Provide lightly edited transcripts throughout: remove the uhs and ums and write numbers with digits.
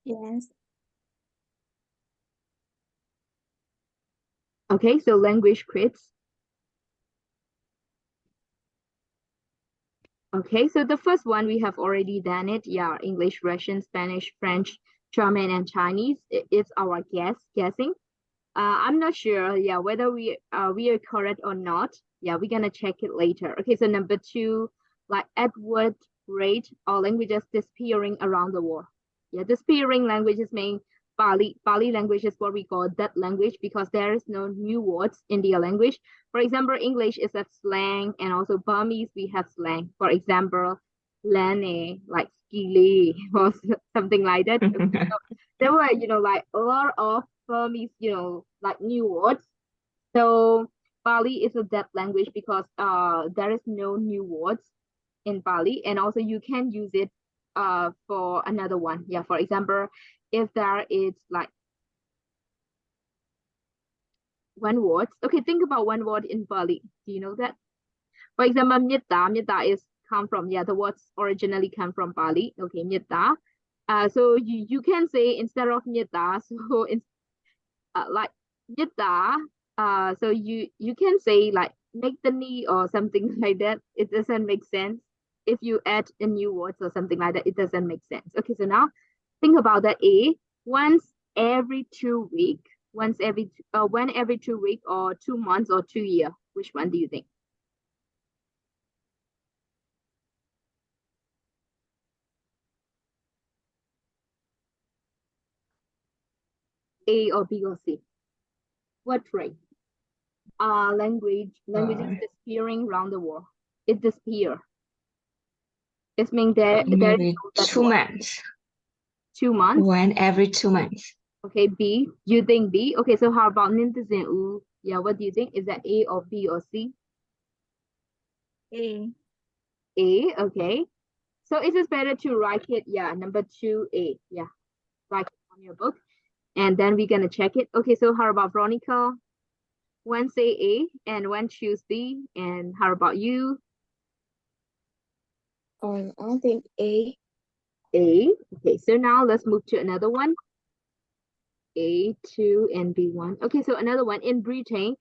Yes. Okay, so language quiz. Okay, so the first one we have already done it. Yeah, English, Russian, Spanish, French, German, and Chinese. It's our guessing. I'm not sure, yeah, whether we are correct or not. Yeah, we're gonna check it later. Okay, so number two, like Edward rate or languages disappearing around the world. Yeah, disappearing languages mean Bali. Bali language is what we call dead language because there is no new words in their language. For example, English is a slang, and also Burmese we have slang. For example, lane, like skili or something like that. So there were, like a lot of Burmese, like new words. So Bali is a dead language because there is no new words in Bali, and also you can use it for another one. Yeah, for example, if there is like one word. Okay, think about one word in Bali. Do you know that? For example, Mita is come from, yeah, the words originally come from Bali. Okay, Mita. So you can say instead of Mita, so in like Mita, so you can say like make the knee or something like that. It doesn't make sense. If you add a new words or something like that, it doesn't make sense. Okay, so now think about that A. Once every 2 week, when every 2 week or 2 months or 2 year. Which one do you think? A or B or C? What rate? Languages Uh, disappearing around the world. It disappear. It means there is maybe no that two word. months. 2 months. One every 2 months. Okay, B. You think B? Okay, so how about Nintendo U? Yeah, what do you think? Is that A or B or C? A. A, okay. So it is better to write it, yeah, number two, A. Yeah, write it on your book. And then we're gonna check it. Okay, so how about Veronica? One say A and one choose B. And how about you? I think A. A. Okay, so now let's move to another one. A2 and B1. Okay, so another one in Britain.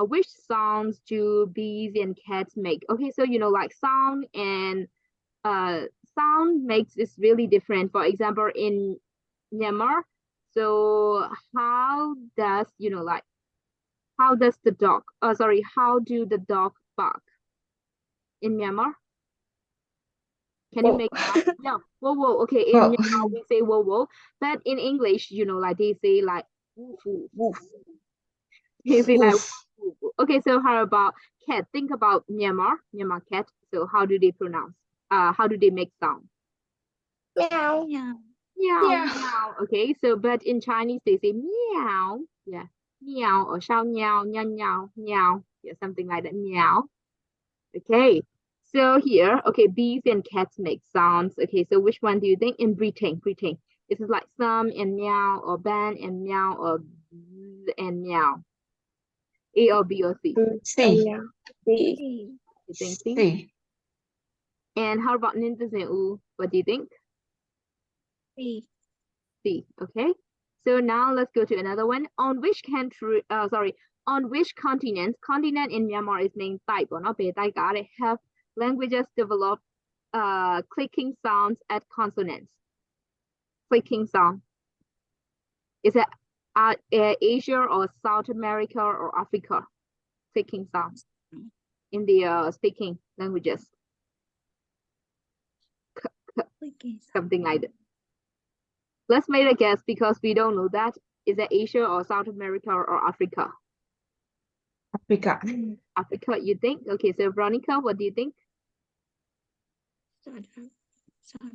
Which sounds do bees and cats make? Okay, so like uh sound makes is really different. For example, in Myanmar, so how does the dog? Sorry, how do the dog bark in Myanmar? Can you Oh. make that? No, whoa, whoa. Okay, in Oh, Myanmar we say whoa, whoa, but in English, like they say like woof, woof, woof. They say like woof. woof, woof. Okay, so how about cat? Think about Myanmar cat. So how do they pronounce? How do they make sound? Meow. Yeah. Meow, Yeah. meow. Okay, so but in Chinese they say meow. Yeah, meow or shao meow, meow, meow, meow. Yeah, something like that. Meow. Okay. So here, okay, bees and cats make sounds. Okay, so which one do you think in Britain? Britain. Is it like some and meow or ban and meow or bzz and meow? A or B or C? C. Yeah. B. C. You think C? C. And how about Ninjas and U? What do you think? B. C. Okay. So now let's go to another one. On which country, on which continent in Myanmar is named Taiwan or Betaiga, they have languages developed clicking sounds at consonants. Clicking sound. Is it Asia or South America or Africa? Clicking sound in the speaking languages. Something like that. Let's make a guess because we don't know that. Is it Asia or South America or Africa? Africa. Africa, you think? Okay, so Veronica, what do you think? South American. South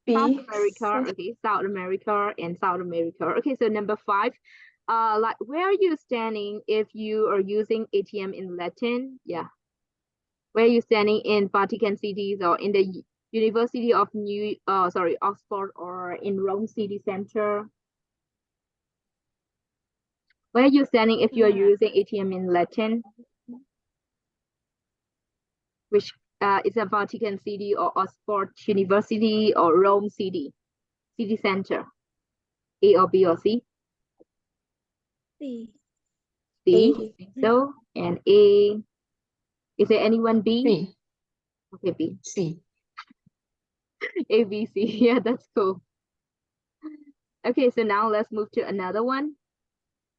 B. America, okay, South America and South America. Okay, so number five, like where are you standing if you are using ATM in Latin? Yeah, where are you standing in Vatican cities or in the University of Oxford or in Rome City Center? Where are you standing if you are using ATM in Latin? Which is a Vatican City or Oxford University or Rome City City center. A or B or C? C. C, A. I think so. And A, is there anyone B? B. Okay, B. C. A, B, C. Yeah, that's cool. Okay, so now let's move to another one.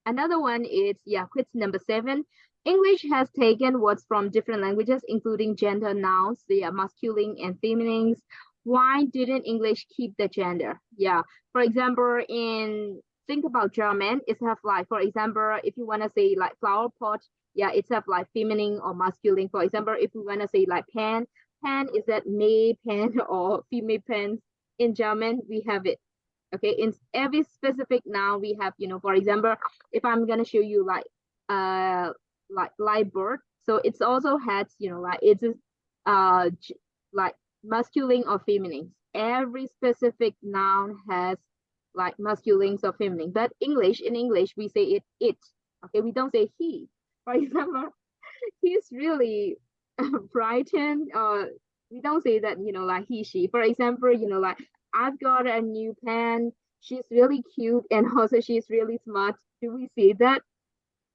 Another one is, yeah, quiz number 7. English has taken words from different languages, including gender nouns, the masculine and feminines. Why didn't English keep the gender? Yeah, for example, think about German, it's have like, for example, if you want to say like flower pot, yeah, it's have like feminine or masculine. For example, if we want to say like pen, is that male pen or female pen? In German, we have it. Okay, in every specific noun we have, for example, if I'm gonna show you like light bird, so it's also has, like it's like masculine or feminine. Every specific noun has like masculine or feminine, but in English we say it. Okay, we don't say he. For example, he's really frightened, or we don't say that, like he, she. For example, like I've got a new pen, she's really cute, and also she's really smart. Do we say that?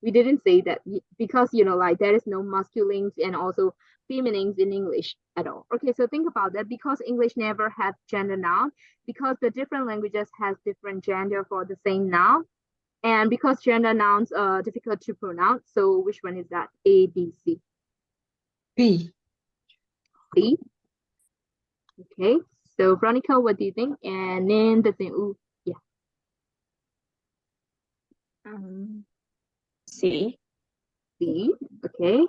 We didn't say that because, like there is no masculines and also feminines in English at all. Okay, so think about that. Because English never had gender noun, because the different languages has different gender for the same noun, and because gender nouns are difficult to pronounce, so which one is that? A, B, C? B. B. Okay, so Veronica, what do you think? And then the thing, ooh, yeah. C. C. Okay.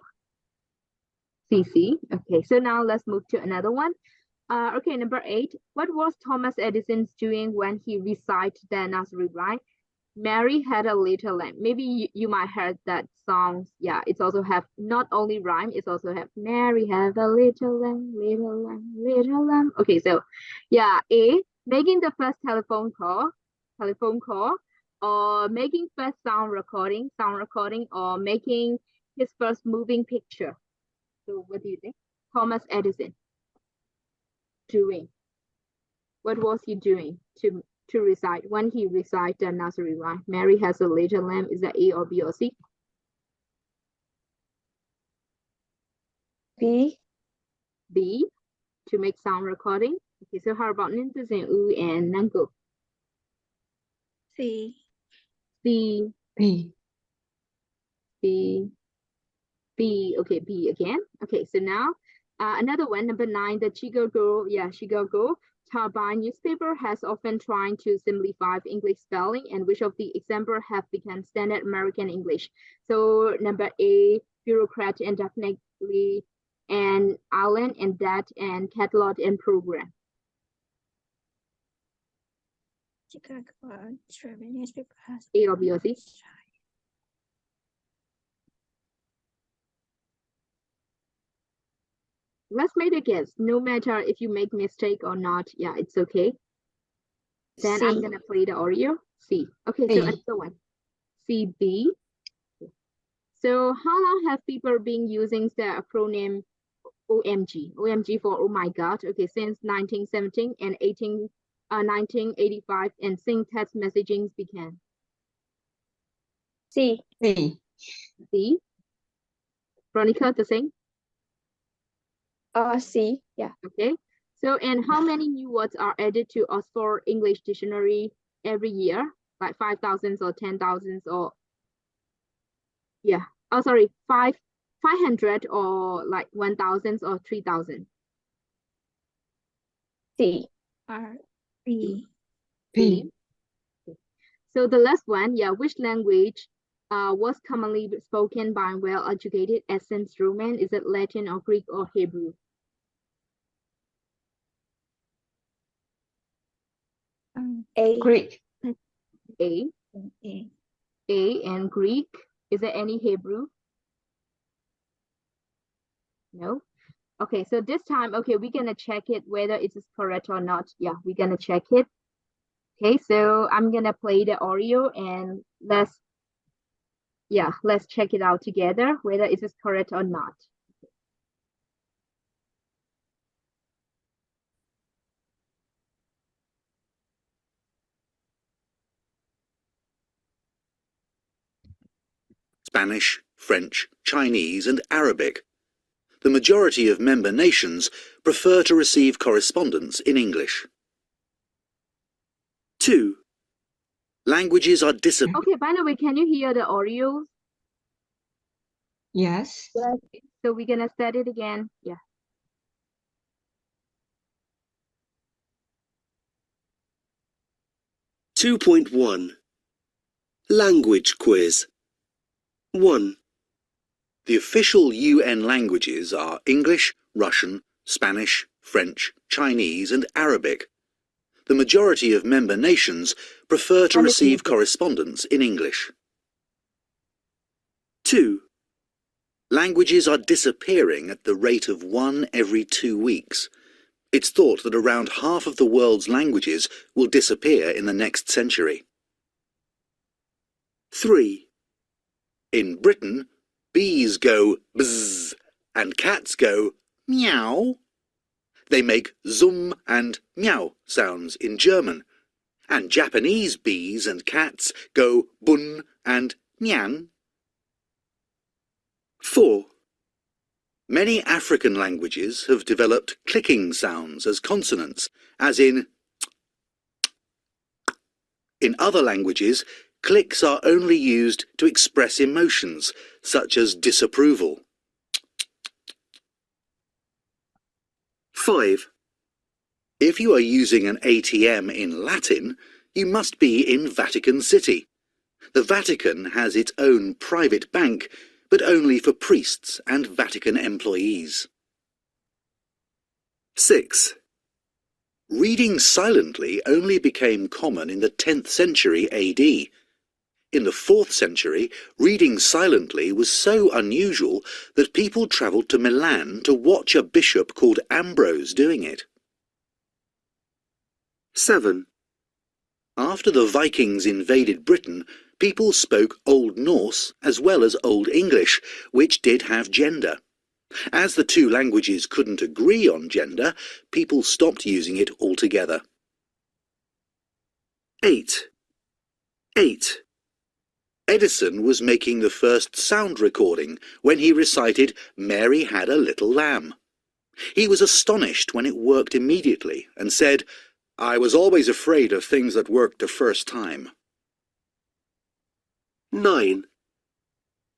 C. Okay, so now let's move to another one. Okay, number 8. What was Thomas Edison doing when he recited the nursery rhyme? Mary had a little lamb. Maybe you might heard that song. Yeah, it's also have not only rhyme, it's also have Mary have a little lamb, little lamb, little lamb. Okay, so yeah, A, making the first telephone call, or making first sound recording, or making his first moving picture. So what do you think? Thomas Edison doing. What was he doing to recite when he recited the nursery rhyme? Mary has a little lamb. Is that A or B or C? B. B, to make sound recording. Okay, so how about Nintendo U and Nango? C. C, B. B, B. Okay, B again. Okay, so now another one, number 9, the Chicago Tribune newspaper has often tried to simplify English spelling, and which of the examples have become standard American English? So number A, bureaucrat and definitely, and Allen and that, and catalog and program. Chicago Tribune newspaper has A or B or C? Let's make a guess. No matter if you make mistake or not, yeah, it's okay. Then C. I'm gonna play the audio. C. Okay, so another one. C, B. So how long have people been using the acronym OMG? OMG for oh my God. Okay, since 1917 and 1985, and since text messaging began. C. C. C. Veronica, the same? C. Yeah. Okay. So, and how many new words are added to Oxford English Dictionary every year? Like 5,000 or 10,000 or, yeah. Oh, sorry, 500 or like 1,000 or 3,000? C. R. B. B. So the last one, yeah, which language was commonly spoken by well-educated Athens Roman? Is it Latin or Greek or Hebrew? A. Greek. A. A. A and Greek. Is there any Hebrew? No. Okay, so this time, okay, we're gonna check it whether it is correct or not. Yeah, we're gonna check it. Okay, so I'm gonna play the audio and let's check it out together whether it is correct or not. Spanish, French, Chinese, and Arabic. The majority of member nations prefer to receive correspondence in English. 2. Languages are Okay, by the way, can you hear the audio? Yes. So we're gonna start it again. Yeah. 2.1 Language Quiz 1. The official UN languages are English, Russian, Spanish, French, Chinese, and Arabic. The majority of member nations prefer to receive correspondence in English. 2. Languages are disappearing at the rate of 1 every 2 weeks. It's thought that around half of the world's languages will disappear in the next century. 3. In Britain, bees go bzz and cats go meow. They make zum and meow sounds in German, and Japanese bees and cats go bun and mian. 4. Many African languages have developed clicking sounds as consonants, as in. In other languages, clicks are only used to express emotions, such as disapproval. 5. If you are using an ATM in Latin, you must be in Vatican City. The Vatican has its own private bank, but only for priests and Vatican employees. 6. Reading silently only became common in the 10th century AD. In the 4th century, reading silently was so unusual that people travelled to Milan to watch a bishop called Ambrose doing it. 7. After the Vikings invaded Britain, people spoke Old Norse as well as Old English, which did have gender. As the two languages couldn't agree on gender, people stopped using it altogether. 8. Edison was making the first sound recording when he recited "Mary Had a Little Lamb." He was astonished when it worked immediately and said, "I was always afraid of things that worked the first time." 9.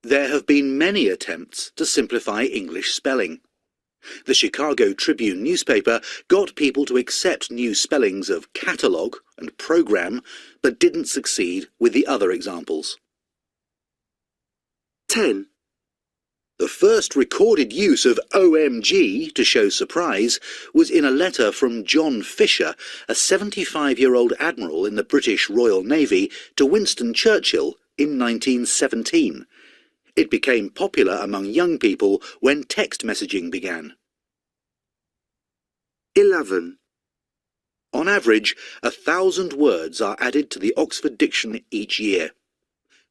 There have been many attempts to simplify English spelling. The Chicago Tribune newspaper got people to accept new spellings of catalogue and program, but didn't succeed with the other examples. 10. The first recorded use of OMG to show surprise was in a letter from John Fisher, a 75-year-old admiral in the British Royal Navy, to Winston Churchill in 1917. It became popular among young people when text messaging began. 11. On average, 1,000 words are added to the Oxford Dictionary each year.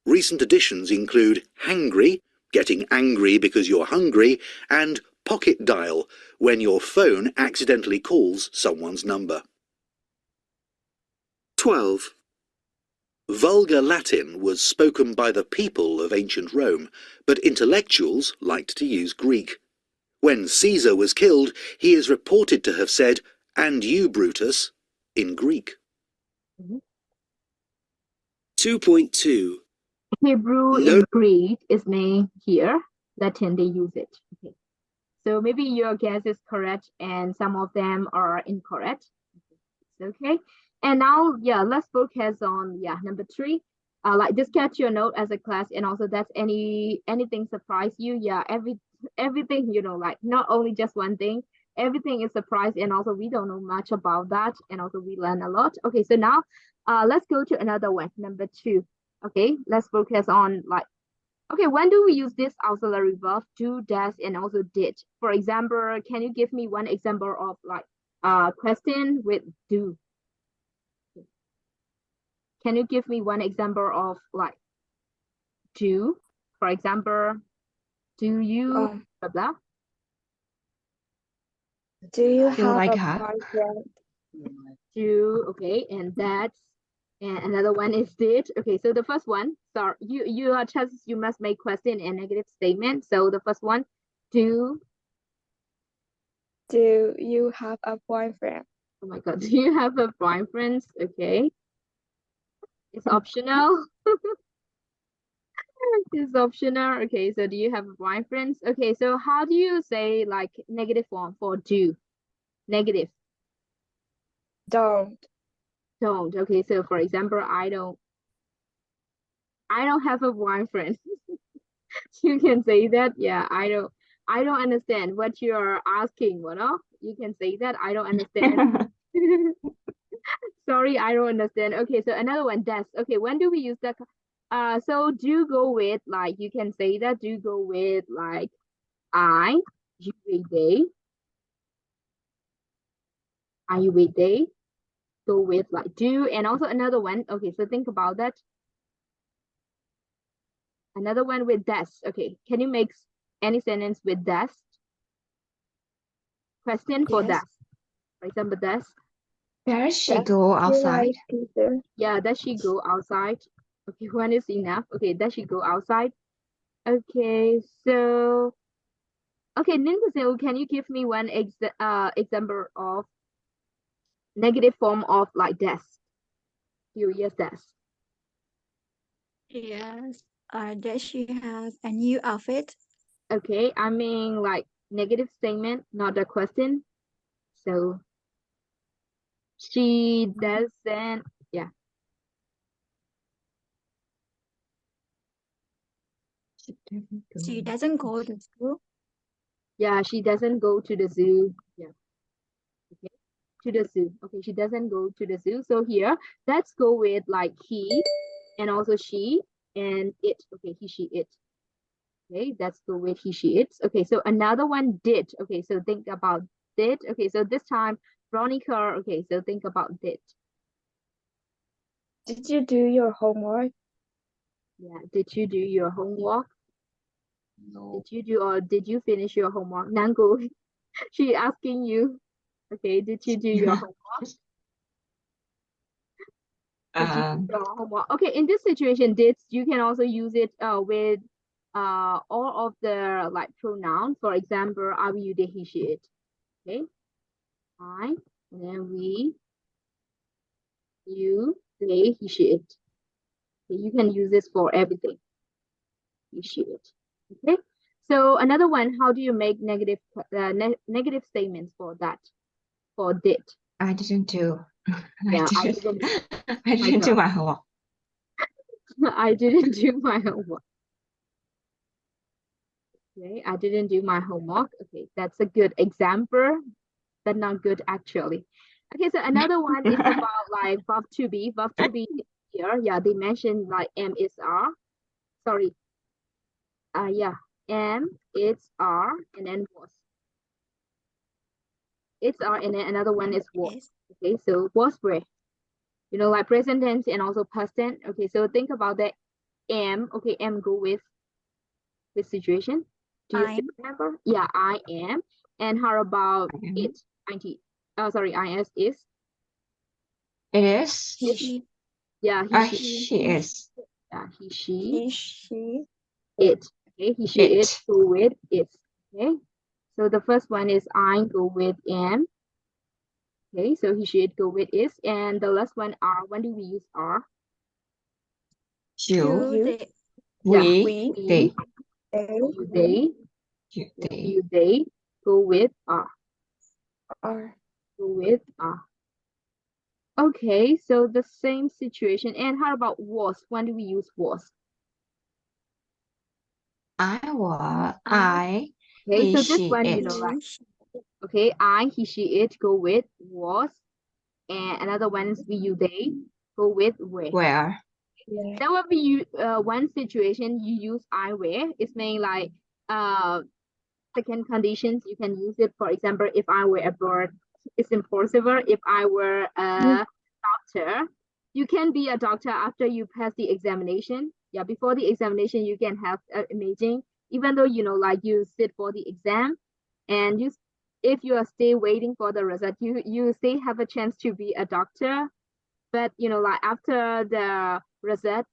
Recent additions include hangry, getting angry because you're hungry, and pocket dial, when your phone accidentally calls someone's number. 12. Vulgar Latin was spoken by the people of ancient Rome, but intellectuals liked to use Greek. When Caesar was killed, he is reported to have said, "And you, Brutus," in Greek. 2.2 Hebrew No. in Greek is named here. Latin, they use it. Okay. So maybe your guess is correct and some of them are incorrect. It's okay. And now, yeah, let's focus on, number 3. Like just catch your note as a class, and also that's anything surprise you. Yeah, everything, like not only just one thing, everything is surprise, and also we don't know much about that, and also we learn a lot. Okay, so now let's go to another one, number 2. Okay, let's focus on okay, when do we use this auxiliary verb, do, does, and also did? For example, can you give me one example of question with do? Can you give me one example of do? For example, do you blah blah? Do you Feel have like a her? boyfriend? Do, okay, and that's And another one is did. Okay, so the first one, so you are chances you must make question and negative statement. So the first one, do you have a boyfriend? oh my god, do you have a boyfriend? Okay, it's optional. It's optional. Okay, so do you have a boyfriend? Okay, so how do you say like negative form for do? Negative. Don't. Don't. Okay, so for example, I don't have a boyfriend. You can say that. Yeah, I don't understand what you're asking, you know? You can say that. I don't understand. Sorry, I don't understand. Okay, so another one, does. Okay, when do we use that? So do go with like you can say that do go with like I, you with they, I you with they, go with like do, and also another one. Okay, so think about that. Another one with does. Okay, can you make any sentence with does? Question for Yes. does. For example, does. Does she go outside? Yeah, does she go outside? Okay, one is enough. Okay, does she go outside? Okay, so okay, Ninja, can you give me one example of negative form of like does? Yes, does. Yes. Does she have a new outfit? Okay, I mean like negative statement, not a question. So she doesn't, yeah. She doesn't go to school. Yeah, she doesn't go to the zoo. Yeah. Okay. To the zoo. Okay, she doesn't go to the zoo. So here, let's go with like he and also she and it. Okay, he, she, it. Okay, let's go with he, she, it. Okay, so another one did. Okay, so think about did. Okay, so this time Veronica. Okay, so think about did. Did you do your homework? Yeah, did you do your homework? No. Did you finish your homework? Nango, she asking you. Okay, did you do your homework? Did you do your homework? Okay, in this situation, did you can also use it with all of the like pronoun. For example, I, you, they, he, she, it. Okay, I, and then we, you, they, he, she, it. Okay, you can use this for everything. He, she, it. Okay. So another one, how do you make negative statements for that? For did. I didn't do. Yeah, I didn't. I didn't do my homework. I didn't do my homework. Okay, I didn't do my homework. Okay, that's a good example, but not good actually. Okay, so another one is about like verb to be. Verb to be here. Yeah, they mentioned like am is are. Sorry. Yeah, am, it's are, and then was. It's are, and then another one is was. Yes. Okay, so was where. You know, like present tense and also past tense. Okay, so think about that. Am. Okay, am go with situation. Do you still remember? Yeah, I am. And how about it? 90. Oh, sorry, is is. It is. He, Yeah, She is. Yeah, she, she, it. Okay, he, she, it. Go with is. Okay. So the first one is I go with am. Okay, so he, she, it go with is. And the last one are. When do we use are? You. they, Yeah, We. They. they. You. They. You, they. Go with are. Are. Go with are. Okay, so the same situation. And how about was? When do we use was? I was. I. Okay, He. so this She. one, you It. know, like, okay, I, he, she, it, go with was. And another one is we, you, they, go with where. Where. That would be one situation you use I where. It's mean like second conditions. You can use it. For example, if I were a bird, it's impossible. If I were a doctor, you can be a doctor after you pass the examination. Yeah, before the examination, you can have imaging. Even though you know, like you sit for the exam, and you, if you are still waiting for the result, you still have a chance to be a doctor. But like after the rosette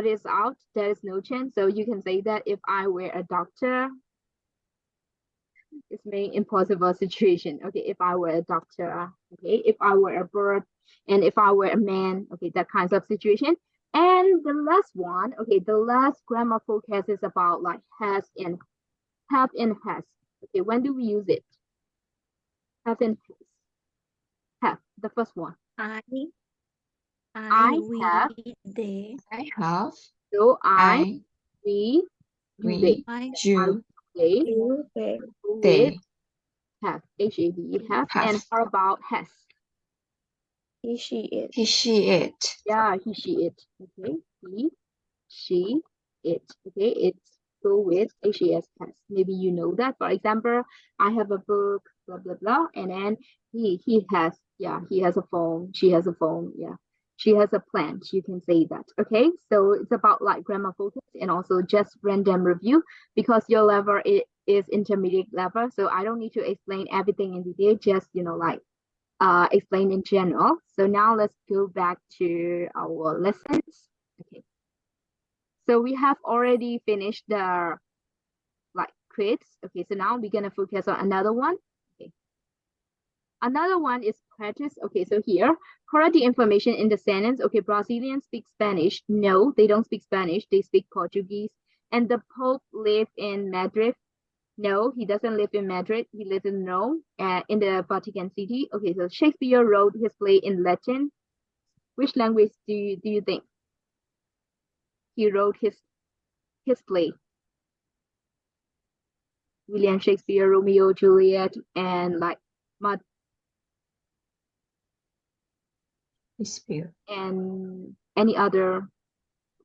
is out, there is no chance. So you can say that if I were a doctor, it's an impossible situation. Okay, if I were a doctor, okay, if I were a bird, and if I were a man, okay, that kinds of situation. And the last one, okay, the last grammar focus is about like has and have and has. Okay, when do we use it? Have and has. Have, the first one. I I have. we they I have. So I, we, you, we, they. I you, They, you they with, they, have, H-A-V, have. have. And how about has? he she it He, she, it. Yeah, he, she, it. Okay, he, she, it. Okay, it's go with H-A-S, has. Maybe you know that. For example, I have a book, blah, blah, blah. And then he has, yeah, he has a phone. She has a phone. Yeah. She has a plant. You can say that. Okay, so it's about like grammar focus and also just random review because your level is intermediate level. So I don't need to explain everything in detail, just like explain in general. So now let's go back to our lessons. Okay. So we have already finished the like quiz. Okay, so now we're gonna focus on another one. Okay. Another one is practice. Okay, so here, correct the information in the sentence. Okay, Brazilians speak Spanish. No, they don't speak Spanish. They speak Portuguese. And the Pope lived in Madrid. No, he doesn't live in Madrid. He lives in Rome, in the Vatican City. Okay, so Shakespeare wrote his play in Latin. Which language do you think he wrote his play? William Shakespeare, Romeo, Juliet, and like Shakespeare. and any other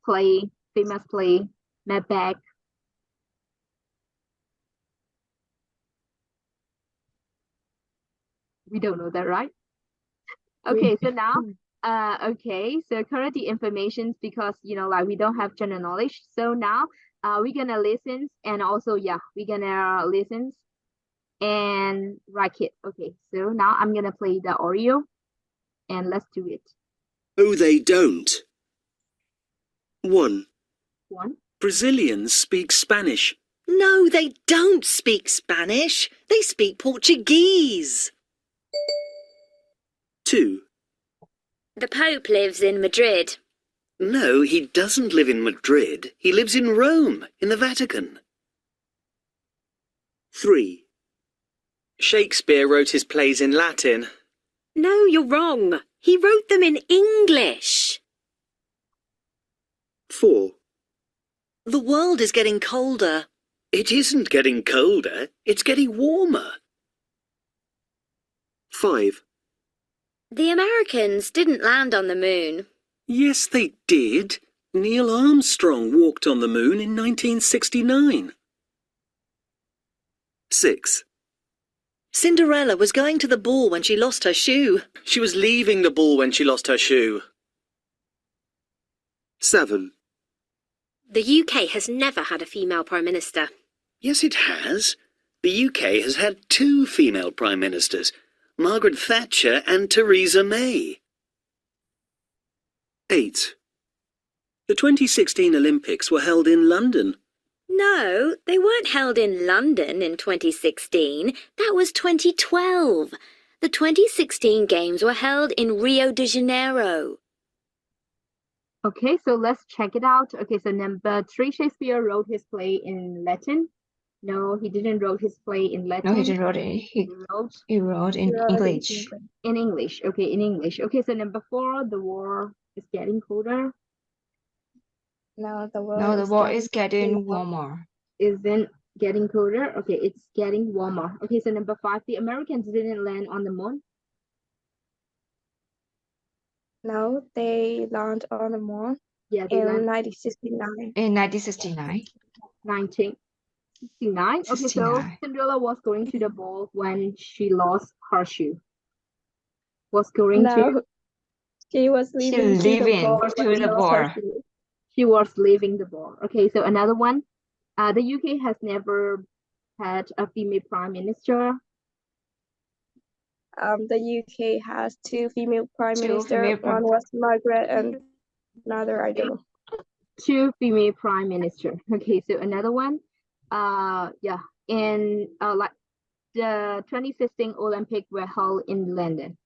play, famous play, Macbeth. We don't know that, right? Okay, so now, okay, so correct the information because like we don't have general knowledge. So now, we're gonna listen and also we're gonna listen and write it. Okay, so now I'm gonna play the audio, and let's do it. No, they don't. 1. One. Brazilians speak Spanish. No, they don't speak Spanish. They speak Portuguese. 2. The Pope lives in Madrid. No, he doesn't live in Madrid. He lives in Rome, in the Vatican. 3. Shakespeare wrote his plays in Latin. No, you're wrong. He wrote them in English. 4. The world is getting colder. It isn't getting colder, it's getting warmer. 5. The Americans didn't land on the moon. Yes, they did. Neil Armstrong walked on the moon in 1969. 6. Cinderella was going to the ball when she lost her shoe. She was leaving the ball when she lost her shoe. 7. The UK has never had a female Prime Minister. Yes, it has. The UK has had 2 female prime ministers, Margaret Thatcher and Theresa May. 8. The 2016 Olympics were held in London. No, they weren't held in London in 2016. That was 2012. The 2016 Games were held in Rio de Janeiro. Okay, so let's check it out. Okay, so number 3, Shakespeare wrote his play in Latin. No, he didn't wrote his play in Latin. No, he didn't write it. He wrote in English. In English. Okay, in English. Okay, so number 4, the war is getting colder. now the world No, the world is getting warmer. Isn't getting colder. Okay, it's getting warmer. Okay, so number 5, the Americans didn't land on the moon. now they land on the moon Yeah, they in landed 1969 In 1969. 1969. Okay, so 69. Cinderella was going to the ball when she lost her shoe. Was going to. no she was leaving leaving to to the bar. She was leaving the ball. Okay, so another one. The UK has never had a female prime minister. the UK has two female prime Two minister. female prime- One was Margaret and another I don't know. 2 female prime minister. Okay, so another one. Yeah, in like the 2016 Olympic were held in London.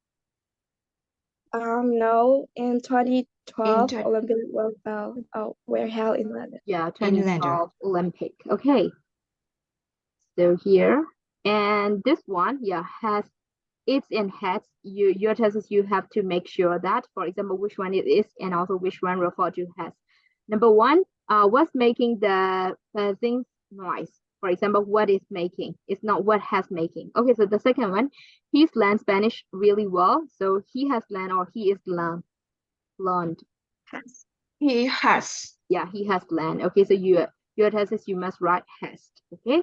No, in 2012 In twen- Olympic were held in London. Yeah, In London. 2012 Olympic. Okay. So here, and this one, yeah, has it's in heads. Your test is you have to make sure that, for example, which one it is and also which one refer to has. Number one, what's making the buzzing noise? For example, what is making? It's not what has making. Okay, so the second one, he's learned Spanish really well. So he has learned or he is learned. He has. Yeah, he has learned. Okay, so your test is you must write has. Okay.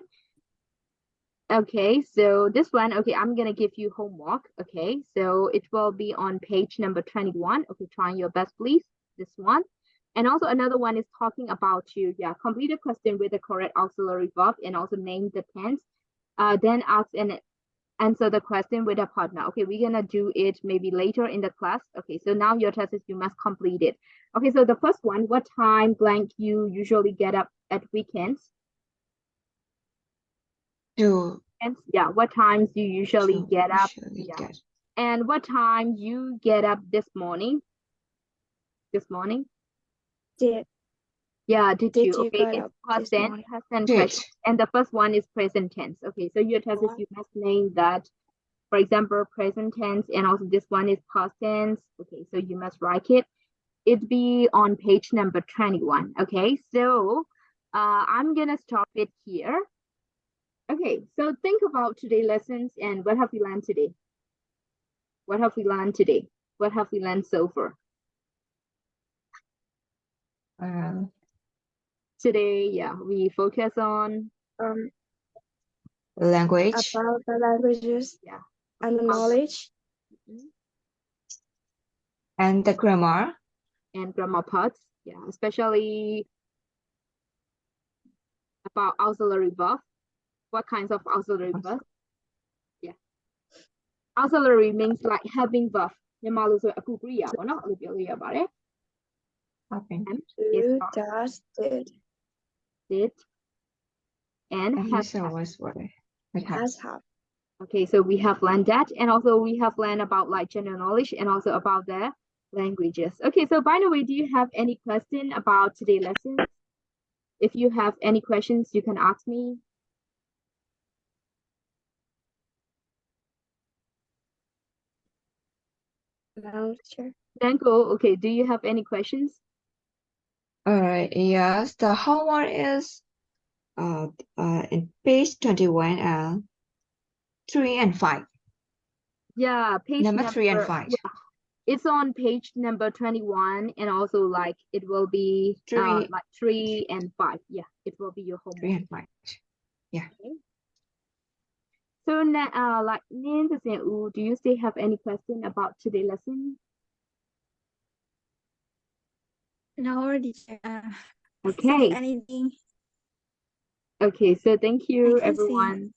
Okay, so this one, okay, I'm gonna give you homework. Okay, so it will be on page number 21. Okay, try your best, please. This one. And also another one is talking about you. Yeah, complete a question with the correct auxiliary verb and also name the tense. Then ask and answer the question with a partner. Okay, we're gonna do it maybe later in the class. Okay, so now your test is you must complete it. Okay, so the first one, what time blank you usually get up at weekends? To Yeah, what times you usually get up? usually Yeah. get. And what time you get up this morning? This morning? Did Yeah, did Did you? you Okay, get it's up past this tense, morning? past tense Did. question. And the first one is present tense. Okay, so your test is you must name that. For example, present tense, and also this one is past tense. Okay, so you must write it. It'd be on page number 21. Okay, so I'm gonna stop it here. Okay, so think about today's lessons and what have we learned today? What have we learned today? What have we learned so far? Today, yeah, we focus on Language about the languages Yeah. and the knowledge. and the grammar. and grammar parts. Yeah, especially about auxiliary verb. What kinds of auxiliary verb? Yeah. Auxiliary means like helping verb. မြန်မာလိုဆိုအကူကရိယာပေါ့နော်အဲ့လိုပြောလို့ရပါတယ် Having. And Do, is does, did, did and And has. so was what I have. has, have. Okay, so we have learned that, and also we have learned about like general knowledge and also about the languages. Okay, so by the way, do you have any question about today's lesson? If you have any questions, you can ask me. No, sure. Danko, okay, do you have any questions? All right. Yes, the homework is in page 21 and 3 and 5. Yeah, page Number 3 and 5. Yeah, it's on page number 21, and also like it will be Three. like 3 and 5. Yeah, it will be your homework. 3 and 5. So now, like Nancy and U, do you still have any question about today's lesson? No, Okay. anything. Okay, so thank you I can see. everyone.